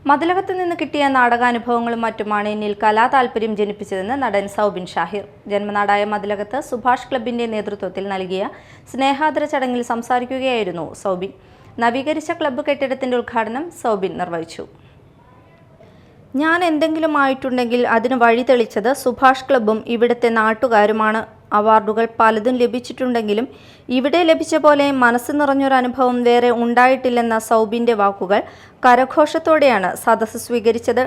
മതിലകത്ത് നിന്ന് കിട്ടിയ നാടകാനുഭവങ്ങളും മറ്റുമാണ് എന്നിൽ കലാതാൽപര്യം ജനിപ്പിച്ചതെന്ന് നടൻ സൗബിൻ ഷാഹിർ. ജന്മനാടായ മതിലകത്ത് സുഭാഷ് ക്ലബിന്റെ നേതൃത്വത്തിൽ നൽകിയ സ്നേഹാദര ചടങ്ങിൽ സംസാരിക്കുകയായിരുന്നു സൗബിൻ. നവീകരിച്ച ക്ലബ്ബ് കെട്ടിടത്തിന്റെ ഉദ്ഘാടനം സൗബിൻ നിർവഹിച്ചു. ഞാൻ എന്തെങ്കിലും ആയിട്ടുണ്ടെങ്കിൽ അതിന് വഴി തെളിച്ചത് സുഭാഷ് ക്ലബ്ബും ഇവിടുത്തെ നാട്ടുകാരുമാണ്. അവാർഡുകൾ പലതും ലഭിച്ചിട്ടുണ്ടെങ്കിലും ഇവിടെ ലഭിച്ച പോലെ മനസ്സ് നിറഞ്ഞൊരനുഭവം വേറെ ഉണ്ടായിട്ടില്ലെന്ന സൗബിൻ്റെ വാക്കുകൾ കരഘോഷത്തോടെയാണ് സദസ്സ് സ്വീകരിച്ചത്.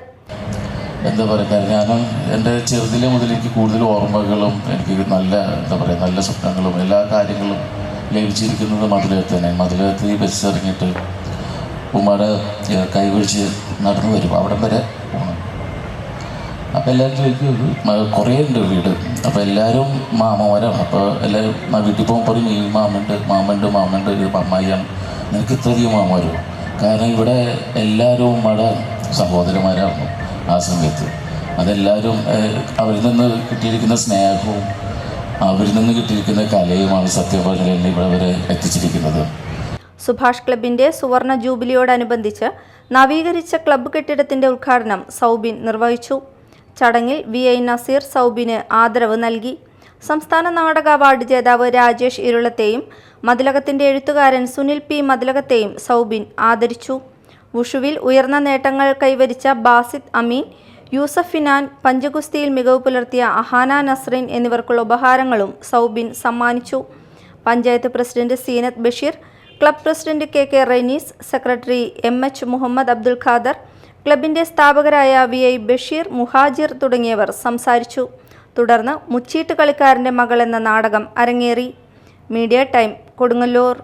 എന്താ പറയുക, ഞാനും എൻ്റെ ചെറുതിലെ മുതൽ എനിക്ക് കൂടുതൽ ഓർമ്മകളും എനിക്ക് നല്ല സ്വപ്നങ്ങളും എല്ലാ കാര്യങ്ങളും ലഭിച്ചിരിക്കുന്നത് മതിലകത്ത് തന്നെ. മതിലകത്ത് ഈ ബസ് ഇറങ്ങിയിട്ട് ഉമ്മയുടെ കൈപിടിച്ച് നടന്നു വരും, അവിടം വരെ പോകണം. അപ്പോൾ എല്ലാവരും ചോദിക്കും, കുറേ ഉണ്ട് വീട്, അപ്പോൾ എല്ലാവരും മാമന്മാരാണ്. അപ്പോൾ എല്ലാവരും വീട്ടിൽ പോകുമ്പോൾ പറയും, ഈ മാമനുണ്ട് ഇത് അമ്മായിയാണ്, നിനക്ക് ഇത്രയധികം മാമന്മാരോ? കാരണം ഇവിടെ എല്ലാവരും ഉമ്മയുടെ സഹോദരന്മാരായിരുന്നു ആ സമയത്ത്. അതെല്ലാവരും അവരിൽ നിന്ന് കിട്ടിയിരിക്കുന്ന സ്നേഹവും അവരിൽ നിന്ന് കിട്ടിയിരിക്കുന്ന കലയുമാണ് സത്യം പറഞ്ഞാൽ എന്നെ ഇവിടെ വരെ എത്തിച്ചിരിക്കുന്നത്. സുഭാഷ് ക്ലബിന്റെ സുവർണ ജൂബിലിയോടനുബന്ധിച്ച് നവീകരിച്ച ക്ലബ്ബ് കെട്ടിടത്തിന്റെ ഉദ്ഘാടനം സൗബിൻ നിർവഹിച്ചു. ചടങ്ങിൽ VI നസീർ സൗബിന് ആദരവ് നൽകി. സംസ്ഥാന നാടക അവാർഡ് ജേതാവ് രാജേഷ് ഇരുളത്തെയും മതിലകത്തിന്റെ എഴുത്തുകാരൻ സുനിൽ P മതിലകത്തെയും സൗബിൻ ആദരിച്ചു. വുഷുവിൽ ഉയർന്ന നേട്ടങ്ങൾ കൈവരിച്ച ബാസിദ് അമീൻ, യൂസഫ് ഫിനാൻ, പഞ്ചഗുസ്തിയിൽ മികവ് പുലർത്തിയ അഹാന നസ്രീൻ എന്നിവർക്കുള്ള ഉപഹാരങ്ങളും സൗബിൻ സമ്മാനിച്ചു. Panchayat president Seenath Basheer, club president KK Rainees, secretary MH Muhammad Abdul Khader, ക്ലബിന്റെ സ്ഥാപകരായ VI ബഷീർ, മുഹാജിർ തുടങ്ങിയവർ സംസാരിച്ചു. തുടർന്ന് മുച്ചീട്ട് കളിക്കാരൻ്റെ മകൾ എന്ന നാടകം അരങ്ങേറി. Media time, Kodungallur.